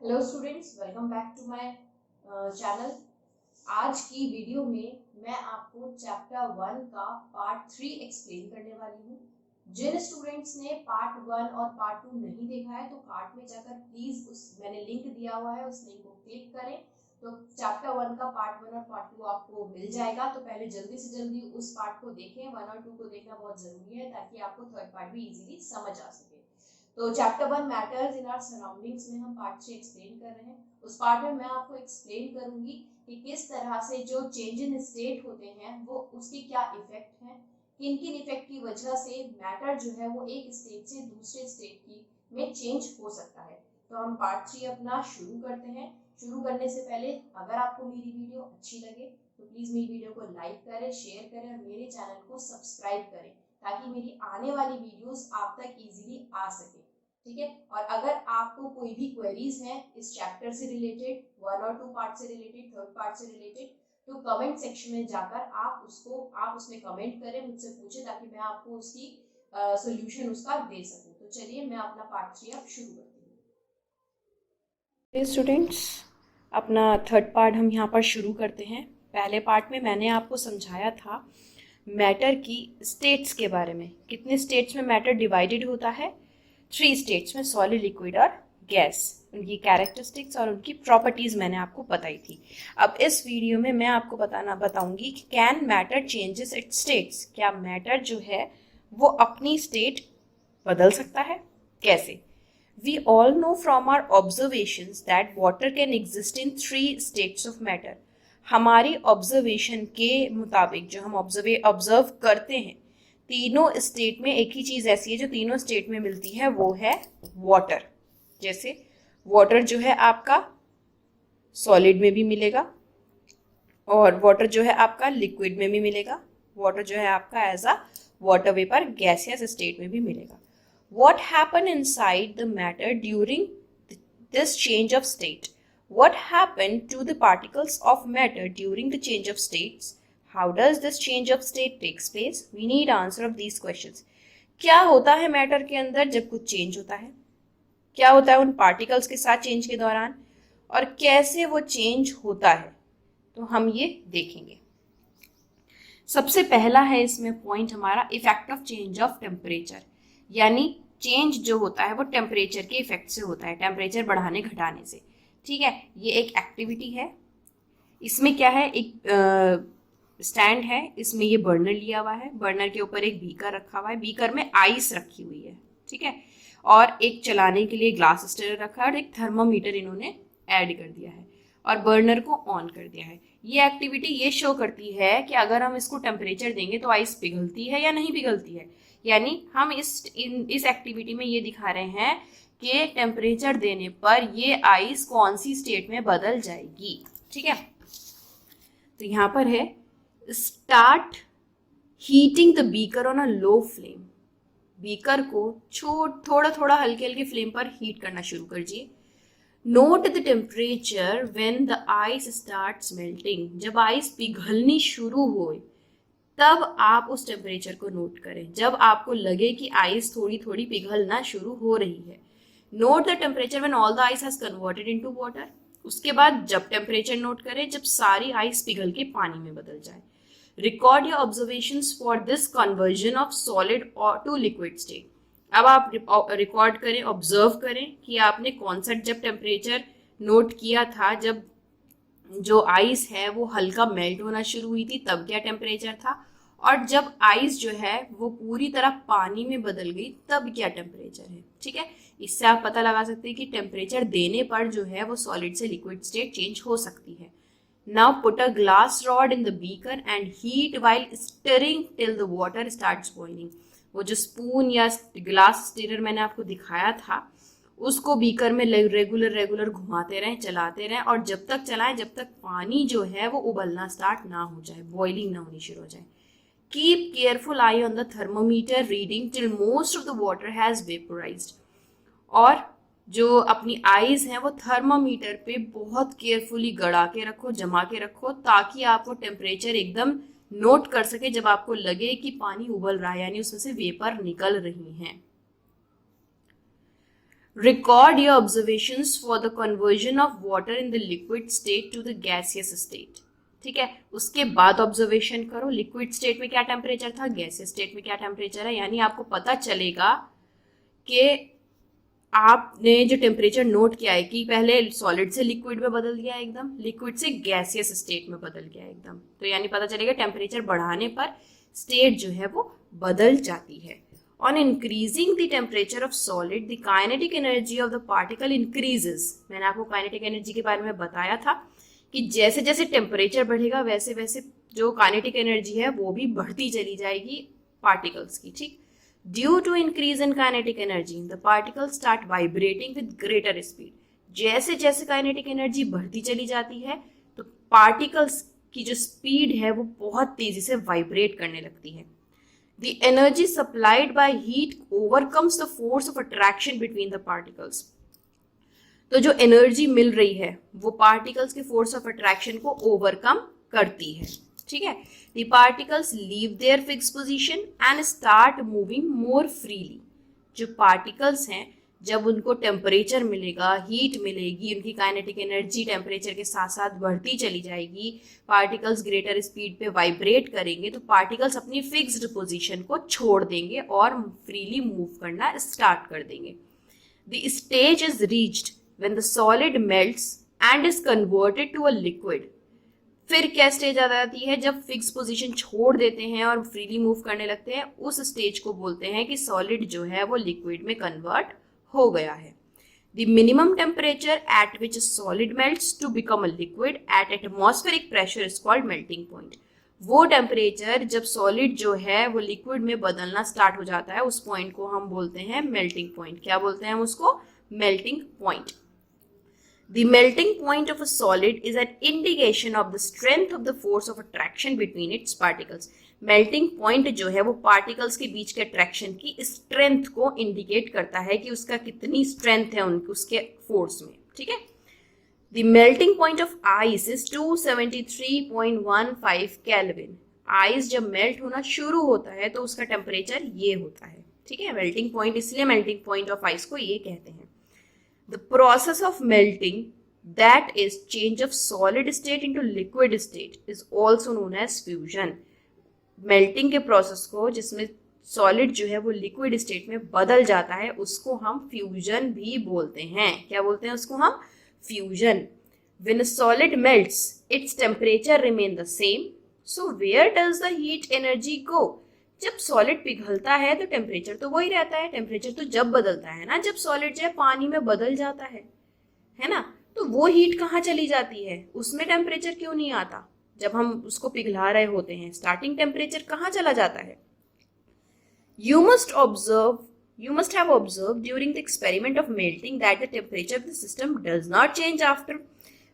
Hello students, welcome back to my channel. आज की video में मैं आपको चैप्टर 1 का पार्ट 3 एक्सप्लेन करने वाली हूँ। जिन स्टूडेंट्स ने पार्ट 1 और पार्ट 2 नहीं देखा है तो कार्ड में जाकर प्लीज मैंने लिंक दिया हुआ है, उस लिंक को क्लिक करें तो चैप्टर 1 का पार्ट 1 और पार्ट 2 आपको मिल जाएगा। तो पहले जल्दी से जल्दी उस पार्ट को देखें, 1 और 2 को देखना बहुत जरूरी है ताकि आपको थर्ड पार्ट भी इजीली समझ आ सके। तो chapter 1 matters in our surroundings में हम पार्ट 3 एक्सप्लेन कर रहे हैं। उस पार्ट में मैं आपको एक्सप्लेन करूंगी कि किस तरह से जो चेंज इन स्टेट होते हैं वो उसके क्या इफेक्ट हैं, किन किन इफेक्ट की वजह से मैटर जो है वो एक स्टेट से दूसरे स्टेट की में चेंज हो सकता है। तो हम पार्ट 3 अपना शुरू करते हैं। शुरू करने से पहले अगर आपको मेरी वीडियो अच्छी लगे तो प्लीज मेरी वीडियो को लाइक करें, शेयर करें और मेरे चैनल को सब्सक्राइब करें ताकि मेरी आने वाली वीडियोस आप तक इजीली आ सके। ठीक है, और अगर आपको कोई भी क्वेरीज हैं इस चैप्टर से रिलेटेड, 1 और 2 पार्ट से रिलेटेड, थर्ड पार्ट से रिलेटेड, तो कमेंट सेक्शन में जाकर आप उसमें कमेंट करें, मुझसे पूछे ताकि मैं आपको उसकी सॉल्यूशन उसका दे सकूं। तो चलिए मैं अपना पार्ट 3 अब शुरू करती हूँ। स्टूडेंट्स, अपना थर्ड पार्ट हम यहाँ पर शुरू करते हैं। पहले पार्ट में मैंने आपको समझाया था मैटर की स्टेट्स के बारे में। कितने स्टेट्स में मैटर डिवाइडेड होता है? 3 स्टेट्स में, सॉलिड, लिक्विड और गैस। उनकी कैरेक्टरिस्टिक्स और उनकी प्रॉपर्टीज मैंने आपको बताई थी। अब इस वीडियो में मैं आपको बताऊंगी कि can matter changes it's states. क्या मैटर जो है वो अपनी स्टेट बदल सकता है? कैसे? We all know from our observations that water can exist in 3 states of matter. हमारी ऑब्जर्वेशन के मुताबिक जो हम ऑब्जर्व करते हैं, तीनों स्टेट में एक ही चीज़ ऐसी है जो तीनों स्टेट में मिलती है, वो है वाटर। जैसे वाटर जो है आपका सॉलिड में भी मिलेगा और वाटर जो है आपका लिक्विड में भी मिलेगा। वाटर जो है आपका as a water vapour gaseous state में भी मिलेगा। What happened inside the matter during this change of state? What happened to the particles of matter during the change of states? How does this change of state takes place? We need answer of these questions. क्या होता है matter के अंदर जब कुछ change होता है? क्या होता है उन पार्टिकल्स के साथ चेंज के दौरान? और कैसे वो चेंज होता है? तो हम ये देखेंगे। सबसे पहला है इसमें पॉइंट हमारा effect of change of temperature, यानी चेंज जो होता है वो टेम्परेचर के इफेक्ट से होता है, टेम्परेचर बढ़ाने घटाने से। ठीक है, ये एक एक्टिविटी है। इसमें क्या है, एक स्टैंड है, इसमें ये बर्नर लिया हुआ है, बर्नर के ऊपर एक बीकर रखा हुआ है, बीकर में आइस रखी हुई है। ठीक है, और एक चलाने के लिए ग्लास स्टेरर रखा है और एक थर्मोमीटर इन्होंने ऐड कर दिया है और बर्नर को ऑन कर दिया है। ये एक्टिविटी ये शो करती है कि अगर हम इसको टेम्परेचर देंगे तो आइस पिघलती है या नहीं पिघलती है। यानी हम इस एक्टिविटी में ये दिखा रहे हैं कि टेम्परेचर देने पर ये आइस कौन सी स्टेट में बदल जाएगी। ठीक है, तो यहाँ पर है start heating the beaker on a low flame. Beaker को थोड़ा थोड़ा हल्के हल्के फ्लेम पर हीट करना शुरू करिए। Note the temperature when the ice starts melting. जब आइस पिघलनी शुरू हो तब आप उस टेम्परेचर को नोट करें, जब आपको लगे कि आइस थोड़ी थोड़ी पिघलना शुरू हो रही है। Note the temperature when all the ice has converted into water. उसके बाद जब टेम्परेचर नोट करें जब सारी आइस पिघल के पानी में बदल जाए। Record your observations for this conversion of solid to liquid state. अब आप रिकॉर्ड करें, ऑब्जर्व करें कि आपने कौन सा जब टेम्परेचर नोट किया था, जब जो आइस है वो हल्का मेल्ट होना शुरू हुई थी तब क्या टेम्परेचर था, और जब आइस जो है वो पूरी तरह पानी में बदल गई तब क्या टेम्परेचर है। ठीक है, इससे आप पता लगा सकते हैं कि टेम्परेचर देने पर जो है वो सॉलिड से लिक्विड स्टेट चेंज हो सकती है। Now put a glass rod in the beaker and heat while stirring till the water starts boiling. वो जो स्पून या ग्लास स्टिरर मैंने आपको दिखाया था उसको बीकर में रेगुलर घुमाते रहें, चलाते रहें, और जब तक चलाएं जब तक पानी जो है वो उबलना स्टार्ट ना हो जाए, बॉइलिंग ना होनी शुरू हो जाए। Keep careful eye on the thermometer reading till most of the water has vaporised. और जो अपनी आइज हैं वो थर्मोमीटर पे बहुत केयरफुली गड़ा के रखो, जमा के रखो, ताकि आप वो टेम्परेचर एकदम नोट कर सके जब आपको लगे कि पानी उबल रहा है, यानी उसमें से वेपर निकल रही हैं। Record your observations for the conversion of water in the liquid state to the gaseous state. ठीक है, उसके बाद ऑब्जर्वेशन करो लिक्विड स्टेट में क्या टेम्परेचर था, गैसियस स्टेट में क्या टेम्परेचर है, यानी आपको पता चलेगा कि आपने जो टेम्परेचर नोट किया है कि पहले सॉलिड से लिक्विड में बदल गया एकदम, लिक्विड से गैसियस स्टेट में बदल गया एकदम, तो यानी पता चलेगा टेम्परेचर बढ़ाने पर स्टेट जो है वो बदल जाती है. On increasing the temperature of solid, the kinetic energy of the particle increases. मैंने आपको काइनेटिक एनर्जी के बारे में बताया था कि जैसे जैसे टेम्परेचर बढ़ेगा वैसे वैसे जो काइनेटिक एनर्जी है वो भी बढ़ती चली जाएगी पार्टिकल्स की. ठीक, due to increase in kinetic energy the particles start vibrating with greater speed. जैसे जैसे काइनेटिक एनर्जी बढ़ती चली जाती है तो पार्टिकल्स की जो स्पीड है वो बहुत तेजी से वाइब्रेट करने लगती है. The energy supplied by heat overcomes the force of attraction between the particles. तो जो एनर्जी मिल रही है वो पार्टिकल्स के फोर्स ऑफ अट्रैक्शन को ओवरकम करती है. ठीक है, the particles leave their fixed position and start moving more freely. जो पार्टिकल्स हैं जब उनको टेम्परेचर मिलेगा, हीट मिलेगी, उनकी काइनेटिक एनर्जी टेम्परेचर के साथ साथ बढ़ती चली जाएगी, पार्टिकल्स ग्रेटर स्पीड पे वाइब्रेट करेंगे तो पार्टिकल्स अपनी फिक्स्ड पोजीशन को छोड़ देंगे और फ्रीली मूव करना स्टार्ट कर देंगे. The stage is reached when the solid melts and is converted to a liquid. फिर क्या स्टेज आ जाती है जब फिक्स पोजीशन छोड़ देते हैं और फ्रीली मूव करने लगते हैं, उस स्टेज को बोलते हैं कि सॉलिड जो है वो लिक्विड में कन्वर्ट हो गया है. The minimum temperature at which a solid melts to become a liquid at atmospheric pressure is called melting point. वो टेम्परेचर जब सॉलिड जो है वो लिक्विड में बदलना स्टार्ट हो जाता है उस पॉइंट को हम बोलते हैं मेल्टिंग पॉइंट. क्या बोलते हैं हम उसको? Melting point. The melting point of a solid is an indication of the strength of the force of attraction between its particles. Melting point जो है वो पार्टिकल्स के बीच के अट्रैक्शन की स्ट्रेंथ को इंडिकेट करता है कि उसका कितनी स्ट्रेंथ है उसके फोर्स में. ठीक है, the melting point of ice is 273.15 kelvin. Ice जब मेल्ट होना शुरू होता है तो उसका टेम्परेचर ये होता है. ठीक है, मेल्टिंग पॉइंट इसलिए मेल्टिंग पॉइंट ऑफ आइस को ये कहते हैं. The process of melting that is change of solid state into liquid state is also known as fusion. Melting के प्रोसेस को जिसमें सॉलिड जो है वो लिक्विड स्टेट में बदल जाता है उसको हम फ्यूजन भी बोलते हैं. क्या बोलते हैं उसको हम? Fusion. When a solid melts its temperature remain the same, so where does the heat energy go. जब सॉलिड पिघलता है तो टेम्परेचर तो वही रहता है. टेम्परेचर तो जब बदलता है ना, जब सॉलिड जो है पानी में बदल जाता है ना, तो वो हीट कहाँ चली जाती है? उसमें टेम्परेचर क्यों नहीं आता? जब हम उसको पिघला रहे होते हैं स्टार्टिंग टेम्परेचर कहाँ चला जाता है? You must have observed during the experiment of melting that the temperature of the system does not change after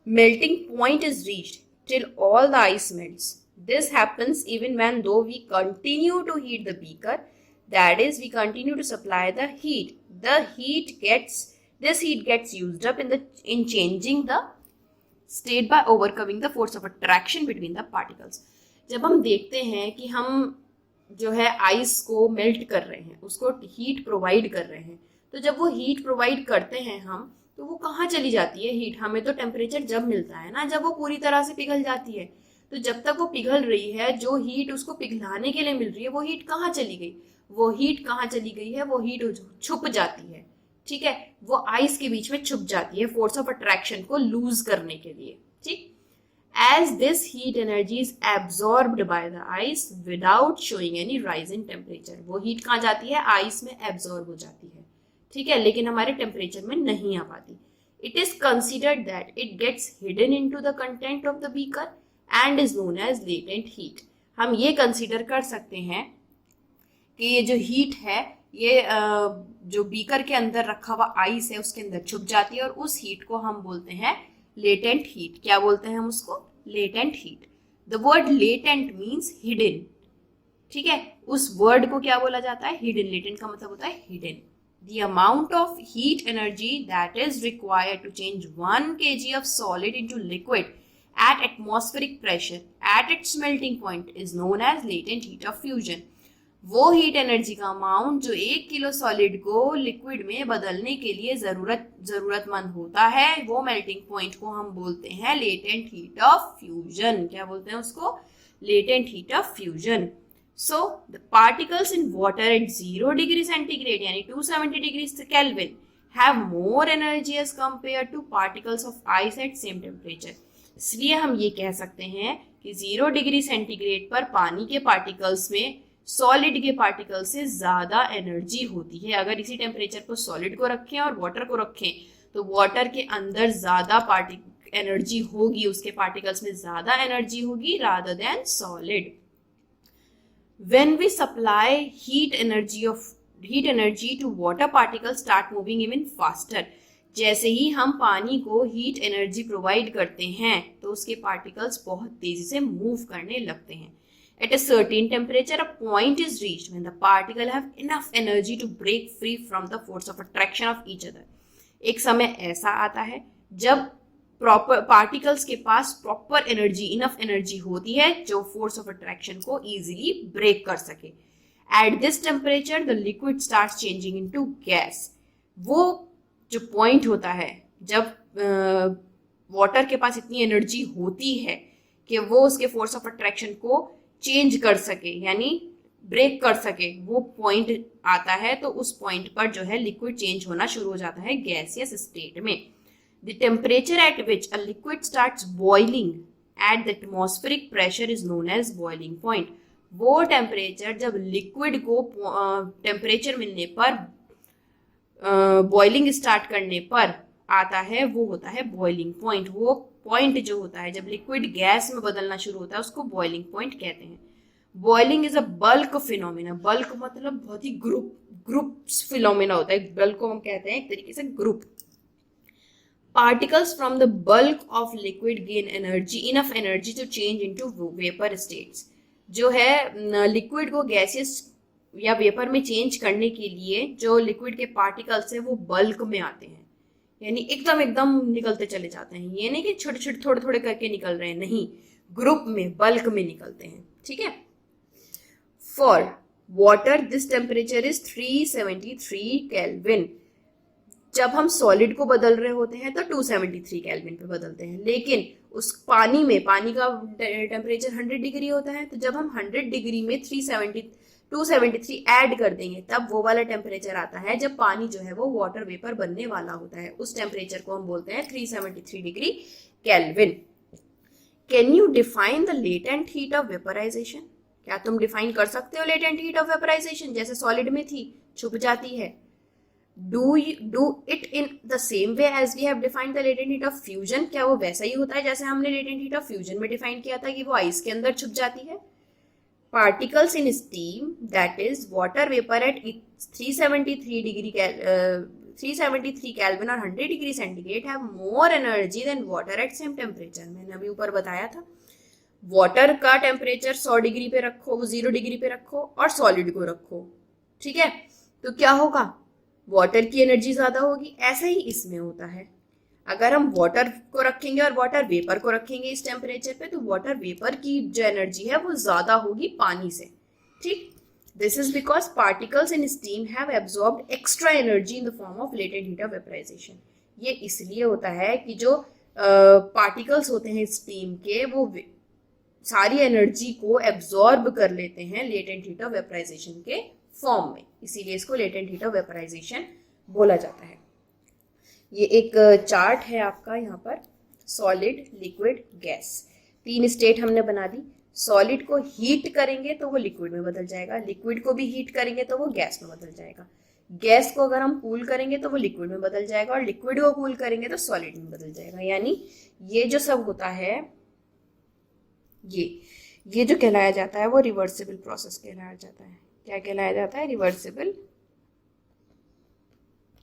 melting point is reached till all the ice melts. This happens even when though we continue to heat the beaker, that is, we continue to supply the heat. This heat gets used up in changing the state by overcoming the force of attraction between the particles. जब हम देखते हैं कि हम जो है ice को melt कर रहे हैं, उसको हीट प्रोवाइड कर रहे हैं, तो जब वो हीट प्रोवाइड करते हैं हम, तो वो कहाँ चली जाती है हीट? हमें तो टेम्परेचर जब मिलता है ना, जब वो पूरी तरह से पिघल जाती है. तो जब तक वो पिघल रही है, जो हीट उसको पिघलाने के लिए मिल रही है, वो हीट कहाँ चली गई? वो हीट कहाँ चली गई है? वो हीट छुप जाती है. ठीक है, वो आइस के बीच में छुप जाती है फोर्स ऑफ अट्रैक्शन को लूज करने के लिए. ठीक, as this heat energy is absorbed by the ice without showing any rise in temperature. वो हीट कहाँ जाती है? आइस में एब्जॉर्ब हो जाती है. ठीक है, लेकिन हमारे टेम्परेचर में नहीं आ पाती. It is considered that it gets hidden into the content of the beaker and is known as latent heat. हम ये कंसीडर कर सकते हैं कि ये जो हीट है ये जो बीकर के अंदर रखा हुआ आइस है उसके अंदर छुप जाती है और उस हीट को हम बोलते हैं लेटेंट हीट. क्या बोलते हैं हम उसको? Latent heat. The word latent means hidden. ठीक है, उस वर्ड को क्या बोला जाता है? हिडन. लेटेंट का मतलब होता है hidden. The amount of heat energy that is required to change 1 kg of solid into liquid at atmospheric pressure at its melting point is known as latent heat of fusion. वो heat energy का amount जो 1 kilo solid को liquid में बदलने के लिए जरूरतमंद होता है, वो मेल्टिंग पॉइंट को हम बोलते हैं लेटेंट हीट ऑफ फ्यूजन। क्या बोलते हैं उसको? Latent heat of fusion. So the particles in water at 0 degree centigrade यानी 270 degrees Kelvin have more energy as compared to particles of ice at same temperature। इसलिए हम ये कह सकते हैं कि 0 डिग्री सेंटीग्रेड पर पानी के पार्टिकल्स में सॉलिड के पार्टिकल से ज़्यादा एनर्जी होती है। अगर इसी टेम्परेचर पर सॉलिड को रखें और वाटर को रखें तो वाटर के अंदर ज़्यादा एनर्जी होगी, उसके पार्टिकल्स में ज़्यादा एनर्जी होगी rather than solid. When we supply heat energy to water particles start moving even faster। जैसे ही हम पानी को हीट एनर्जी प्रोवाइड करते हैं तो उसके पार्टिकल्स बहुत तेजी से मूव करने लगते हैं। At a certain temperature, a point is reached when the particle have enough energy to break free from the force of attraction of each other। एक समय ऐसा आता है जब पार्टिकल्स के पास प्रॉपर एनर्जी, इनफ एनर्जी होती है जो फोर्स ऑफ अट्रैक्शन को इजीली ब्रेक कर सके। At this temperature the liquid starts changing into gas. वो जो पॉइंट होता है जब वाटर के पास इतनी एनर्जी होती है कि वो उसके फोर्स ऑफ अट्रैक्शन को चेंज कर सके यानी ब्रेक कर सके, वो पॉइंट आता है तो उस पॉइंट पर जो है लिक्विड चेंज होना शुरू हो जाता है गैसियस स्टेट में। The temperature at which a liquid starts boiling at the atmospheric pressure is known as boiling point। वो टेम्परेचर जब लिक्विड को टेम्परेचर मिलने पर बॉइलिंग स्टार्ट करने पर आता है वो होता है बॉइलिंग पॉइंट। वो पॉइंट जो होता है जब लिक्विड गैस में बदलना शुरू होता है उसको बॉइलिंग पॉइंट कहते हैं। Boiling is a bulk phenomena. Bulk मतलब बहुत ही ग्रुप फिनोमिना होता है। बल्क को हम कहते हैं एक तरीके से group. Particles from the bulk of liquid gain enough energy to change into vapor states। जो है लिक्विड को गैसियस या वेपर में चेंज करने के लिए जो लिक्विड के पार्टिकल्स है वो बल्क में आते हैं, यानी एकदम निकलते चले जाते हैं। ये नहीं कि छोटे छोटे थोड़े थोड़े करके निकल रहे हैं, नहीं, ग्रुप में बल्क में निकलते हैं। ठीक है। For water this temperature is 373 kelvin. जब हम सॉलिड को बदल रहे होते हैं तो 273 केल्विन पे बदलते हैं, लेकिन उस पानी का टेम्परेचर 100 डिग्री होता है। तो जब हम 100 डिग्री में 273 ऐड कर देंगे तब वो वाला टेम्परेचर आता है जब पानी जो है वो वाटर वेपर बनने वाला होता है। उस टेम्परेचर को हम बोलते हैं 373 degree kelvin. Can you define the latent heat of vaporisation? क्या तुम डिफाइन कर सकते हो लेटेंट हीट ऑफ वेपराइजेशन? जैसे सॉलिड में थी, छुप जाती है। Do it in the same way as we have defined the latent heat of fusion? क्या वो वैसा ही होता है जैसे हमने latent heat of fusion में डिफाइन किया था कि वो आइस के अंदर छुप जाती है? Particles in steam, that is water vapor at 373 Kelvin और 100 degree centigrade have more energy than water at same temperature। मैंने अभी ऊपर बताया था वाटर का टेम्परेचर 100 डिग्री पे रखो, 0 डिग्री पे रखो और सॉलिड को रखो। ठीक है, तो क्या होगा? वाटर की एनर्जी ज्यादा होगी। ऐसा ही इसमें होता है। अगर हम वाटर को रखेंगे और वाटर वेपर को रखेंगे इस टेम्परेचर पे तो वाटर वेपर की जो एनर्जी है वो ज्यादा होगी पानी से। ठीक, this is because particles in steam have absorbed extra energy in the form of latent heat of vaporisation. ये इसलिए होता है कि जो पार्टिकल्स होते हैं स्टीम के वो सारी एनर्जी को एब्जॉर्ब कर लेते हैं लेटेंट हीट ऑफ वेपराइजेशन के फॉर्म में, इसीलिए इसको लेटेंट हीट ऑफ वेपराइजेशन बोला जाता है। ये एक चार्ट है आपका यहाँ पर, सॉलिड, लिक्विड, गैस, 3 स्टेट हमने बना दी। सॉलिड को हीट करेंगे तो वो लिक्विड में बदल जाएगा, लिक्विड को भी हीट करेंगे तो वो गैस में बदल जाएगा, गैस को अगर हम कूल करेंगे तो वो लिक्विड में बदल जाएगा और लिक्विड को कूल करेंगे तो सॉलिड में बदल जाएगा। यानी ये जो सब होता है ये जो कहलाया जाता है वो रिवर्सिबल प्रोसेस कहलाया जाता है। क्या कहलाया जाता है? Reversible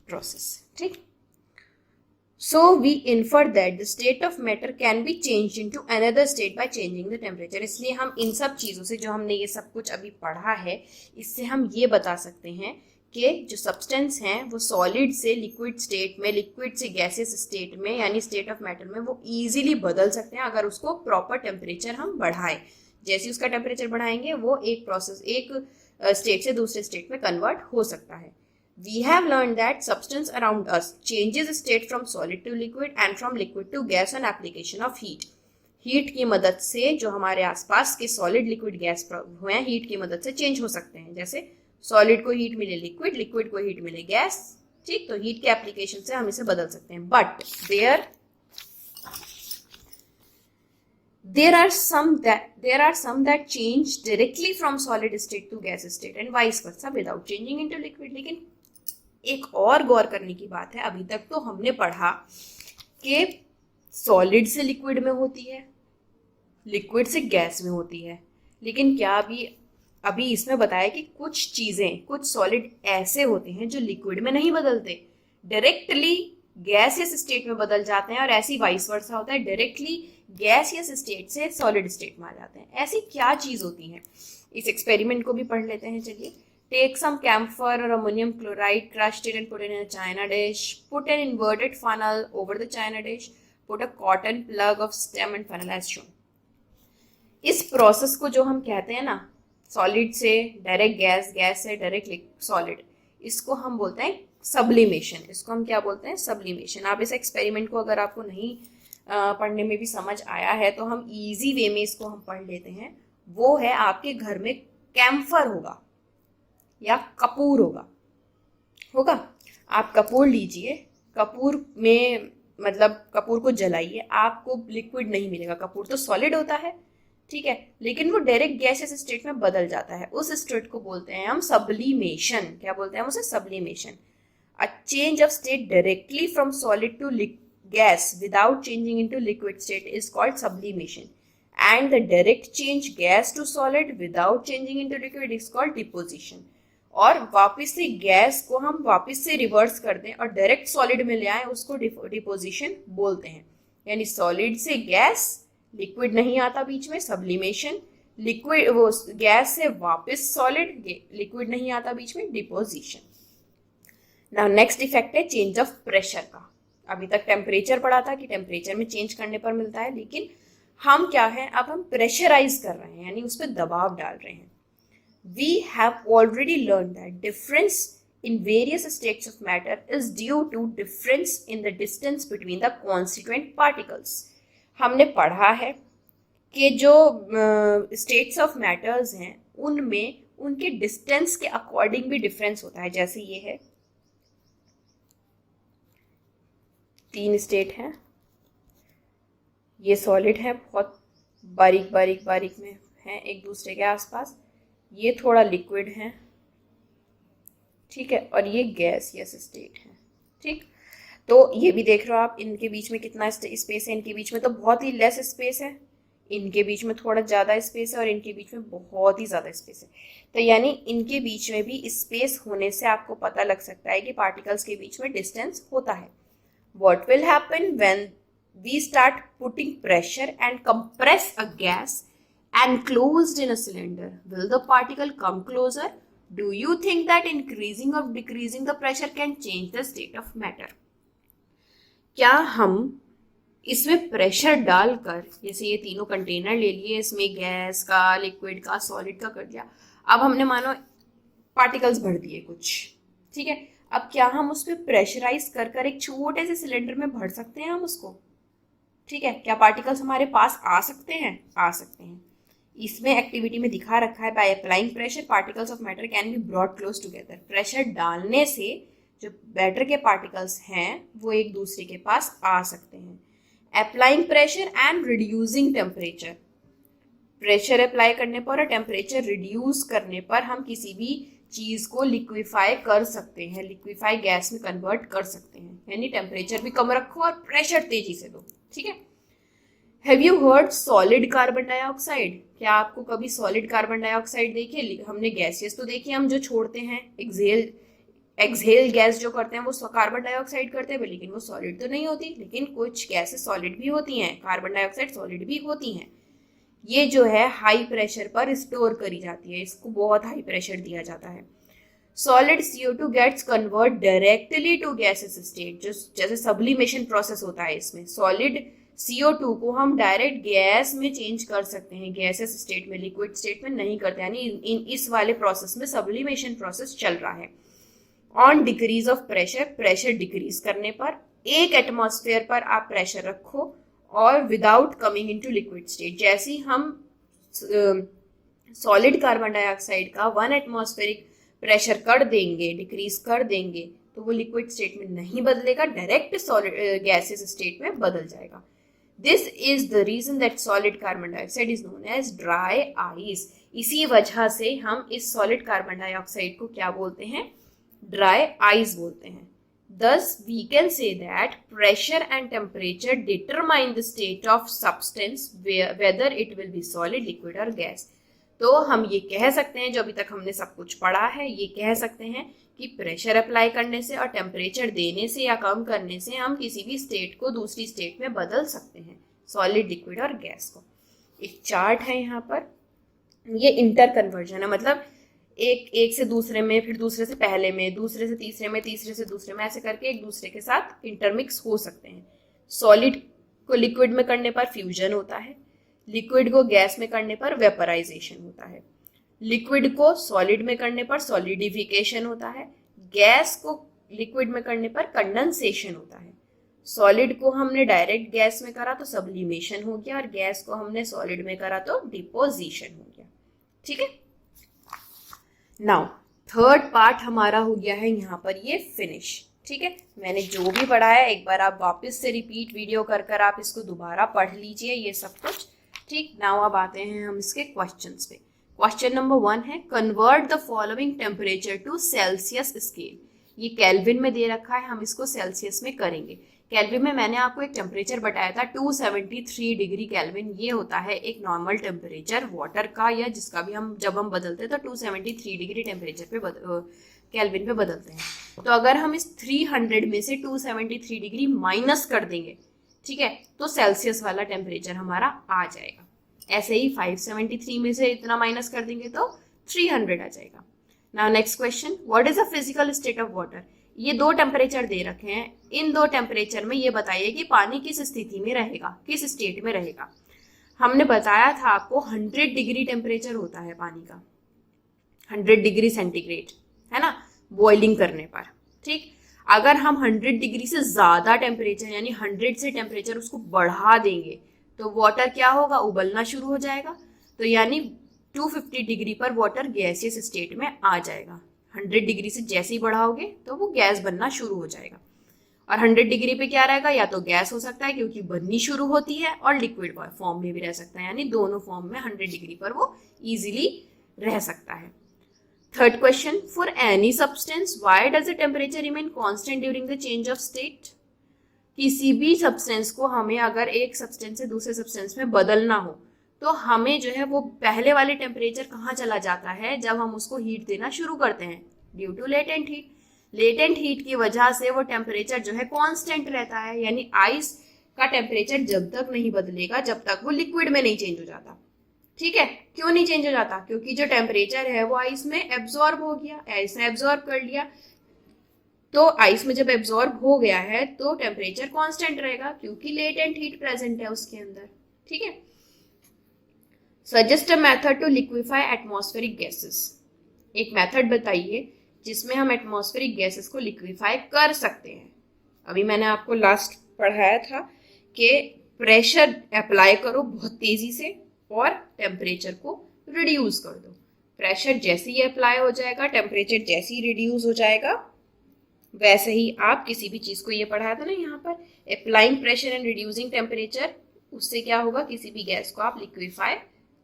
process. ठीक, so we infer that the state of matter can be change into another state by changing the temperature. इसलिए हम इन सब चीज़ों से, जो हमने ये सब कुछ अभी पढ़ा है, इससे हम ये बता सकते हैं कि जो सब्सटेंस हैं वो सॉलिड से लिक्विड स्टेट में, लिक्विड से गैसियस स्टेट में यानी स्टेट ऑफ मैटर में वो ईजिली बदल सकते हैं अगर उसको प्रॉपर टेम्परेचर हम बढ़ाएं। जैसे उसका टेम्परेचर बढ़ाएंगे वो एक प्रोसेस, एक स्टेट से दूसरे स्टेट में कन्वर्ट हो सकता है. We have learned that substance around us changes state from solid to liquid and from liquid to gas on application of heat. Heat की मदद से जो हमारे आसपास के सॉलिड लिक्विड गैस हुए हैं हीट की मदद से चेंज हो सकते हैं. जैसे सॉलिड को हीट मिले लिक्विड, लिक्विड को हीट मिले गैस. ठीक, तो हीट के एप्लीकेशन से हम इसे बदल सकते हैं. But there are some that change directly from solid state to gas state and vice versa without changing into liquid. लेकिन एक और गौर करने की बात है, अभी तक तो हमने पढ़ा कि सॉलिड से लिक्विड में होती है, लिक्विड से गैस में होती है, लेकिन क्या अभी इसमें बताया कि कुछ चीज़ें, कुछ सॉलिड ऐसे होते हैं जो लिक्विड में नहीं बदलते, डायरेक्टली गैसियस स्टेट में बदल जाते हैं, और ऐसी वाइस वर्सा होता है, डायरेक्टली गैसियस स्टेट से सॉलिड स्टेट में आ जाते हैं. ऐसी क्या चीज़ होती है, इस एक्सपेरिमेंट को भी पढ़ लेते हैं. चलिए, take some camphor or ammonium chloride, crushed it and put it in a china dish. Put an inverted funnel over the china dish. Put a cotton plug of stem and funnel as shown. इस process को जो हम कहते हैं ना, solid से direct gas, gas से direct solid, इसको हम बोलते हैं सब्लिमेशन. इसको हम क्या बोलते हैं? सब्लिमेशन. आप इस एक्सपेरिमेंट को अगर आपको नहीं पढ़ने में भी समझ आया है तो हम इजी वे में इसको हम पढ़ लेते हैं. वो है, आपके घर में कैम्फर होगा या कपूर होगा. आप कपूर लीजिए, कपूर में मतलब कपूर को जलाइए, आपको लिक्विड नहीं मिलेगा. कपूर तो सॉलिड होता है, ठीक है, लेकिन वो डायरेक्ट गैसियस स्टेट में बदल जाता है. उस स्टेट को बोलते हैं हम सब्लिमेशन. क्या बोलते हैं उसे? Sublimation. A change of state directly from solid to gas without changing into liquid state is called sublimation. And the direct change gas to solid without changing into liquid is called deposition. और वापस से gas को हम वापस से reverse कर दें और डायरेक्ट सॉलिड में ले आए, उसको डिपोजिशन बोलते हैं. यानी सॉलिड से गैस, लिक्विड नहीं आता बीच में, सब्लिमेशन. लिक्विड वो गैस से वापस सॉलिड, लिक्विड नहीं आता बीच में, डिपोजिशन. नाउ नेक्स्ट इफेक्ट है चेंज ऑफ प्रेशर का. अभी तक टेम्परेचर पढ़ा था कि टेम्परेचर में चेंज करने पर मिलता है, लेकिन हम क्या है, अब हम प्रेशराइज कर रहे हैं, यानी उस पर दबाव डाल रहे हैं. We have already learned that difference in various states of matter is due to difference in the distance between the constituent particles. हमने पढ़ा है कि जो states of matters हैं उनमें उनके distance के according भी difference होता है. जैसे ये है, 3 स्टेट हैं, ये सॉलिड है, बहुत बारीक में हैं एक दूसरे के आसपास, ये थोड़ा लिक्विड है, ठीक है, और ये गैसियस स्टेट है. ठीक, तो ये भी देख रहे हो आप, इनके बीच में कितना स्पेस है, इनके बीच में तो बहुत ही लेस स्पेस है, इनके बीच में थोड़ा ज़्यादा स्पेस है, और इनके बीच में बहुत ही ज़्यादा स्पेस है. तो यानी इनके बीच में भी स्पेस होने से आपको पता लग सकता है कि पार्टिकल्स के बीच में डिस्टेंस होता है. What will happen when we start putting pressure and compress a gas enclosed in a cylinder? Will the particle come closer? Do you think that increasing or decreasing the pressure can change the state of matter? क्या हम इसमें pressure डालकर, जैसे ये तीनों container ले लिए, इसमें गैस का, लिक्विड का, सॉलिड का कर दिया, अब हमने मानो पार्टिकल्स भर दिए कुछ, ठीक है, अब क्या हम उस पर प्रेशराइज कर एक छोटे से सिलेंडर में भर सकते हैं हम उसको? ठीक है, क्या पार्टिकल्स हमारे पास आ सकते हैं? आ सकते हैं. इसमें एक्टिविटी में दिखा रखा है, by applying pressure particles of matter can be brought close together. Pressure डालने से जो मैटर के पार्टिकल्स हैं वो एक दूसरे के पास आ सकते हैं. Applying pressure and reducing temperature. Pressure apply करने पर और टेम्परेचर रिड्यूस करने पर हम किसी भी चीज को लिक्विफाई कर सकते हैं, लिक्विफाई गैस में कन्वर्ट कर सकते हैं. यानी टेम्परेचर भी कम रखो और प्रेशर तेजी से दो. ठीक है. Have you heard solid carbon dioxide? क्या आपको कभी सॉलिड कार्बन डाइऑक्साइड देखी? हमने गैसेस तो देखी, हम जो छोड़ते हैं, एक्सहेल गैस जो करते हैं वो कार्बन डाइऑक्साइड करते हैं, लेकिन वो सॉलिड तो नहीं होती. लेकिन कुछ गैसेस सॉलिड भी होती हैं, कार्बन डाइऑक्साइड सॉलिड भी होती हैं. ये जो है हाई प्रेशर पर स्टोर करी जाती है, इसको बहुत हाई प्रेशर दिया जाता है. Solid CO2 gets convert directly to gases state. जो जैसे सब्लिमेशन प्रोसेस होता है, इसमें सॉलिड CO2 को हम डायरेक्ट गैस में चेंज कर सकते हैं, गैसेस स्टेट में, लिक्विड स्टेट में नहीं करते, यानी इस वाले प्रोसेस में सब्लिमेशन प्रोसेस चल रहा है। On decrease of pressure, pressure decrease करने पर, 1 एटमॉस्फेयर पर आप प्रेशर रखो और without coming into liquid state, जैसे ही हम सॉलिड कार्बन डाइऑक्साइड का 1 एटमॉस्फेरिक प्रेशर कर देंगे, डिक्रीज कर देंगे, तो वो लिक्विड स्टेट में नहीं बदलेगा, डायरेक्ट सॉलिड गैसेस स्टेट में बदल जाएगा। This is the reason that solid carbon dioxide is known as dry ice. इसी वजह से हम इस सॉलिड कार्बन डाइऑक्साइड को क्या बोलते हैं, ड्राई आइस बोलते हैं। Thus, we can say that pressure and temperature determine the state of substance, whether it will be solid, liquid or gas. तो हम ये कह सकते हैं, जो अभी तक हमने सब कुछ पढ़ा है, ये कह सकते हैं कि प्रेशर अप्लाई करने से और टेम्परेचर देने से या कम करने से हम किसी भी स्टेट को दूसरी स्टेट में बदल सकते हैं, सॉलिड, लिक्विड और गैस को। एक चार्ट है यहाँ पर, ये इंटर कन्वर्जन है, मतलब एक से दूसरे में, फिर दूसरे से पहले में, दूसरे से तीसरे में, तीसरे से दूसरे में, ऐसे करके एक दूसरे के साथ इंटरमिक्स हो सकते हैं। सॉलिड को लिक्विड में करने पर फ्यूजन होता है, लिक्विड को गैस में करने पर वेपराइजेशन होता है, लिक्विड को सॉलिड में करने पर सॉलिडिफिकेशन होता है, गैस को लिक्विड में करने पर कंडेंसेशन होता है। सॉलिड को हमने डायरेक्ट गैस में करा तो सब्लिमेशन हो गया, और गैस को हमने सॉलिड में करा तो डिपोजिशन हो गया। ठीक है, नाउ थर्ड पार्ट हमारा हो गया है यहाँ पर ये फिनिश। ठीक है, मैंने जो भी पढ़ाया एक बार आप वापस से रिपीट वीडियो कर कर आप इसको दोबारा पढ़ लीजिए, ये सब कुछ। ठीक, नाउ अब आते हैं हम इसके क्वेश्चंस पे। क्वेश्चन नंबर 1 है, convert the following temperature to celsius scale. ये केल्विन में दे रखा है, हम इसको सेल्सियस में करेंगे। केल्विन में मैंने आपको एक टेम्परेचर बताया था 273 डिग्री केल्विन, ये होता है एक नॉर्मल टेम्परेचर वाटर का, या जिसका भी हम जब हम बदलते हैं तो 273 डिग्री टेम्परेचर पे केल्विन पे बदलते हैं। तो अगर हम इस 300 में से 273 डिग्री माइनस कर देंगे, ठीक है, तो सेल्सियस वाला टेम्परेचर हमारा आ जाएगा। ऐसे ही 573 में से इतना माइनस कर देंगे तो 300 आ जाएगा। Now next question, what is the physical state of water. ये 2 टेम्परेचर दे रखे हैं, इन 2 टेम्परेचर में ये बताइए कि पानी किस स्थिति में रहेगा, किस स्टेट में रहेगा। हमने बताया था आपको 100 डिग्री टेम्परेचर होता है पानी का, 100 डिग्री सेंटीग्रेड, है ना, बॉइलिंग करने पर। ठीक, अगर हम 100 डिग्री से ज़्यादा टेम्परेचर यानी 100 से टेम्परेचर उसको बढ़ा देंगे तो वाटर क्या होगा, उबलना शुरू हो जाएगा। तो यानी 250 डिग्री पर वाटर गैसियस स्टेट में आ जाएगा। 100 डिग्री से जैसे ही बढ़ाओगे तो वो गैस बनना शुरू हो जाएगा। और 100 डिग्री पे क्या रहेगा, या तो गैस हो सकता है क्योंकि बननी शुरू होती है, और लिक्विड फॉर्म में भी रह सकता है, यानी दोनों फॉर्म में 100 डिग्री पर वो इजीली रह सकता है। Third question, for any substance why does the temperature remain constant during the change of state. किसी भी सब्सटेंस को हमें अगर एक सब्सटेंस से दूसरे सब्सटेंस में बदलना हो तो हमें जो है वो पहले वाले टेम्परेचर कहाँ चला जाता है, जब हम उसको हीट देना शुरू करते हैं, due to latent heat. Latent heat की वजह से वो टेम्परेचर जो है कांस्टेंट रहता है, यानी आइस का टेम्परेचर जब तक नहीं बदलेगा जब तक वो लिक्विड में नहीं चेंज हो जाता। ठीक है, क्यों नहीं चेंज हो जाता, क्योंकि जो टेम्परेचर है वो आइस में एब्जॉर्ब हो गया, आइस ने एब्जॉर्ब कर लिया। तो आइस में जब एब्जॉर्ब हो गया है तो टेम्परेचर कांस्टेंट रहेगा, क्योंकि लेटेंट हीट प्रेजेंट है उसके अंदर। ठीक है, suggest a method to liquefy atmospheric gases. एक मेथड बताइए जिसमें हम एटमॉस्फेरिक गैसेस को लिक्विफाई कर सकते हैं। अभी मैंने आपको लास्ट पढ़ाया था कि प्रेशर अप्लाई करो बहुत तेजी से और टेम्परेचर को रिड्यूस कर दो। प्रेशर जैसे ही अप्लाई हो जाएगा, टेम्परेचर जैसे ही रिड्यूस हो जाएगा, वैसे ही आप किसी भी चीज को, ये पढ़ाया था ना यहाँ पर, applying pressure and reducing temperature, उससे क्या होगा, किसी भी गैस को आप लिक्विफाई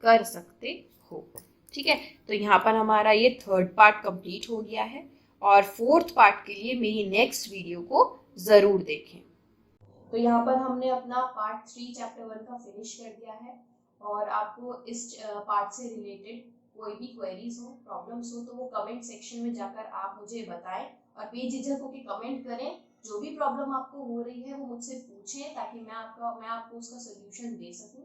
कर सकते हो। ठीक है, तो यहाँ पर हमारा ये थर्ड पार्ट कंप्लीट हो गया है, और फोर्थ पार्ट के लिए मेरी नेक्स्ट वीडियो को जरूर देखें। तो यहाँ पर हमने अपना पार्ट 3 चैप्टर 1 का फिनिश कर दिया है, और आपको इस पार्ट से रिलेटेड कोई भी क्वेरीज हो, प्रॉब्लम्स हो, तो वो कमेंट सेक्शन में जाकर आप मुझे बताएं, और बेझिझक होकर कमेंट करें। जो भी प्रॉब्लम आपको हो रही है वो मुझसे पूछें, ताकि मैं आपको उसका सोल्यूशन दे सकूं।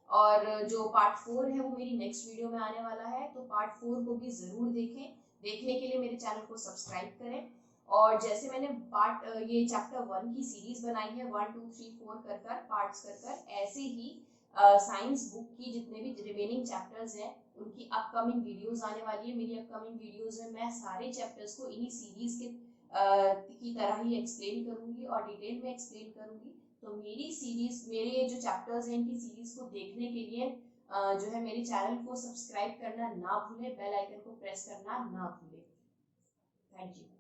और जो पार्ट 4 है वो मेरी नेक्स्ट वीडियो में आने वाला है, तो पार्ट 4 को भी ज़रूर देखें। देखने के लिए मेरे चैनल को सब्सक्राइब करें, और जैसे मैंने ये चैप्टर 1 की सीरीज बनाई है 1 2 3 4 कर पार्ट्स कर ऐसे ही साइंस बुक की जितने भी रिमेनिंग चैप्टर्स हैं उनकी अपकमिंग वीडियोस आने वाली है। मेरी अपकमिंग वीडियोस में मैं सारे चैप्टर्स को इन्हीं सीरीज के की तरह ही एक्सप्लेन करूंगी और डिटेल में एक्सप्लेन करूंगी। तो मेरे जो चैप्टर्स हैं इनकी सीरीज को देखने के लिए जो है मेरे चैनल को सब्सक्राइब करना ना भूलें, बेल आइकन को प्रेस करना ना भूलें। Thank you.